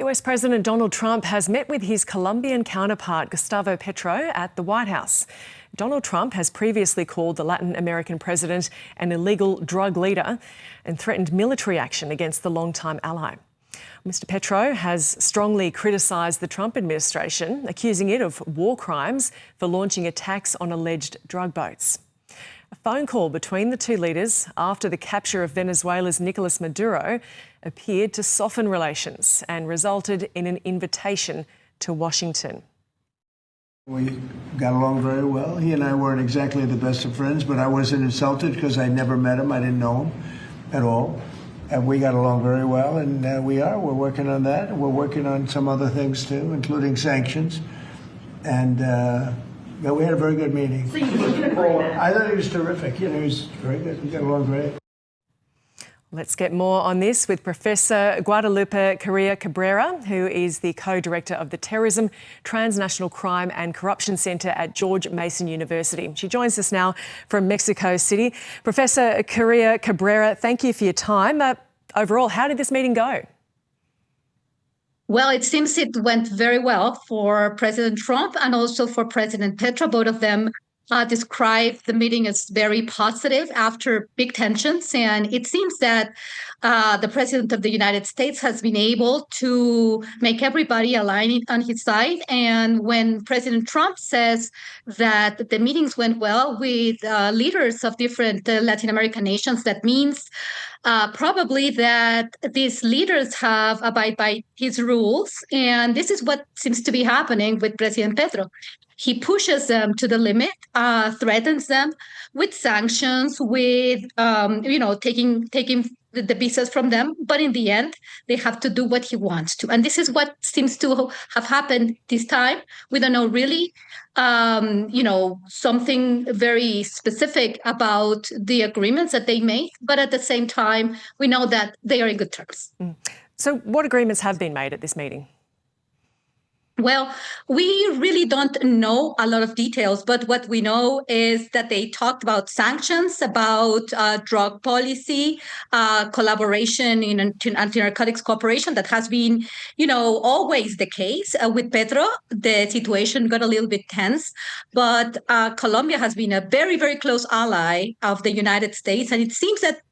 US President Donald Trump has met with his Colombian counterpart Gustavo Petro at the White House. Donald Trump has previously called the Latin American president an illegal drug leader and threatened military action against the longtime ally. Mr. Petro has strongly criticised the Trump administration, accusing it of war crimes for launching attacks on alleged drug boats. A phone call between the two leaders after the capture of Venezuela's Nicolas Maduro appeared to soften relations and resulted in an invitation to Washington. We got along very well. He and I weren't exactly the best of friends, but I wasn't insulted because I never met him. I didn't know him at all. And we got along very well, and we're working on that. We're working on some other things too, including sanctions. And we had a very good meeting. So you did you agree with that? I thought he was terrific. He was very good. We got along great. Let's get more on this with Professor Guadalupe Correa-Cabrera, who is the co-director of the Terrorism, Transnational Crime and Corruption Centre at George Mason University. She joins us now from Mexico City. Professor Correa-Cabrera, thank you for your time. Overall, how did this meeting go? Well, it seems it went very well for President Trump and also for President Petro. Both of them described the meeting as very positive after big tensions. And it seems that the President of the United States has been able to make everybody align on his side. And when President Trump says that the meetings went well with leaders of different Latin American nations, that means probably that these leaders have abided by his rules. And this is what seems to be happening with President Petro. He pushes them to the limit, threatens them with sanctions, with taking the visas from them. But in the end, they have to do what he wants to. And this is what seems to have happened this time. We don't know really, something very specific about the agreements that they made. But at the same time, we know that they are in good terms. So what agreements have been made at this meeting? Well, we really don't know a lot of details, but what we know is that they talked about sanctions, about drug policy, collaboration in anti-narcotics cooperation. That has been, always the case. With Petro, the situation got a little bit tense, but Colombia has been a very, very close ally of the United States. And it seems that,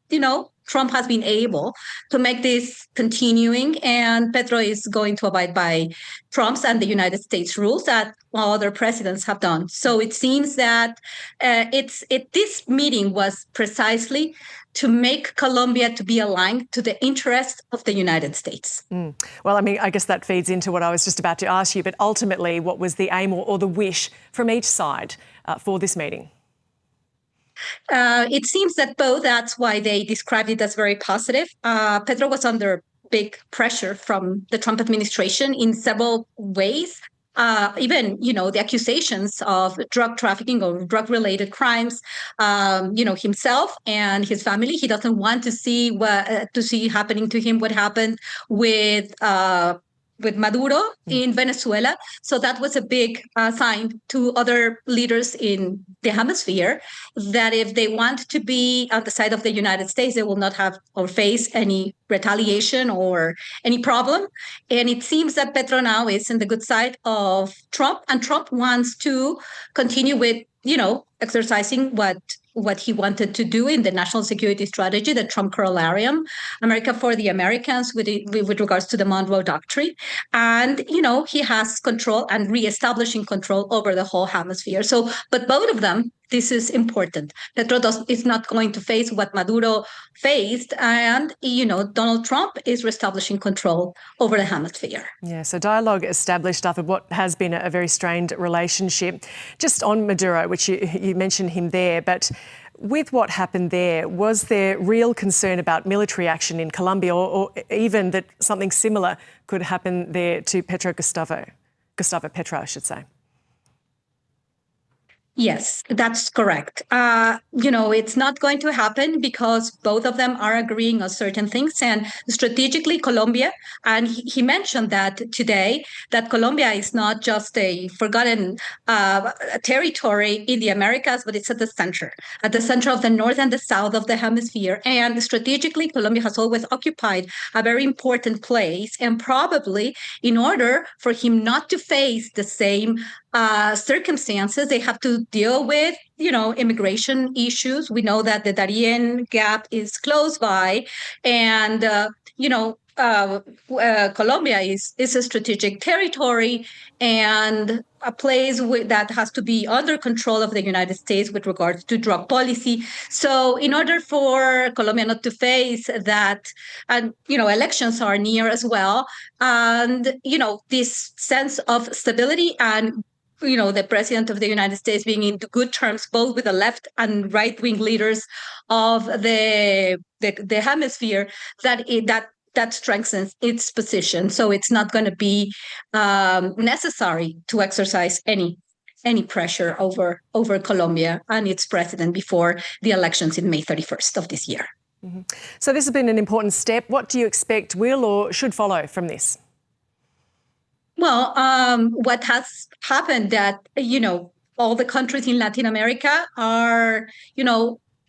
Trump has been able to make this continuing, and Petro is going to abide by Trump's and the United States rules that other presidents have done. So it seems that this meeting was precisely to make Colombia to be aligned to the interests of the United States. Well, I guess that feeds into what I was just about to ask you, but ultimately, what was the aim or the wish from each side for this meeting? It seems that both, that's why they described it as very positive. Petro was under big pressure from the Trump administration in several ways. Even, the accusations of drug trafficking or drug-related crimes, himself and his family. He doesn't want to see happening to him what happened with Maduro in Venezuela. So that was a big sign to other leaders in the hemisphere that if they want to be on the side of the United States, they will not have or face any retaliation or any problem. And it seems that Petro now is in the good side of Trump, and Trump wants to continue with, exercising what he wanted to do in the national security strategy, the Trump corollarium, America for the Americans, with regards to the Monroe Doctrine. And, he has control and reestablishing control over the whole hemisphere. So, but both of them, this is important. Petro is not going to face what Maduro faced, and, Donald Trump is reestablishing control over the hemisphere. Yeah, so dialogue established after what has been a very strained relationship. Just on Maduro, which you mentioned him there, but with what happened there, was there real concern about military action in Colombia or even that something similar could happen there to Gustavo Petro, I should say? Yes, that's correct. It's not going to happen because both of them are agreeing on certain things. And strategically, Colombia, and he mentioned that today, that Colombia is not just a forgotten territory in the Americas, but it's at the center of the north and the south of the hemisphere. And strategically, Colombia has always occupied a very important place. And probably in order for him not to face the same circumstances, they have to deal with, immigration issues. We know that the Darien Gap is close by, and Colombia is a strategic territory and a place that has to be under control of the United States with regards to drug policy. So, in order for Colombia not to face that, and elections are near as well, and this sense of stability and the president of the United States being in good terms both with the left and right wing leaders of the hemisphere, that strengthens its position. So it's not going to be necessary to exercise any pressure over Colombia and its president before the elections in May 31st of this year. Mm-hmm. So this has been an important step. What do you expect will or should follow from this? Well, what has happened that, all the countries in Latin America are,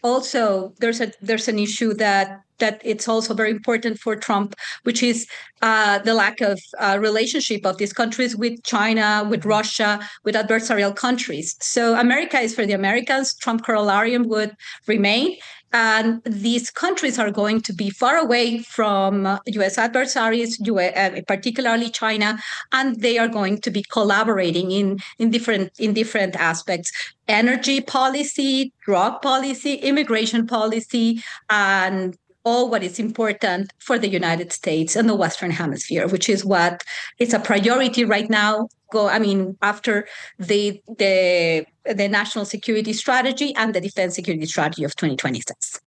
also there's an issue that it's also very important for Trump, which is the lack of relationship of these countries with China, with Russia, with adversarial countries. So America is for the Americans. Trump corollarium would remain. And these countries are going to be far away from U.S. adversaries, particularly China, and they are going to be collaborating in different aspects: energy policy, drug policy, immigration policy, and all what is important for the United States and the Western Hemisphere, which is what is a priority right now. After the national security strategy and the defense security strategy of 2026.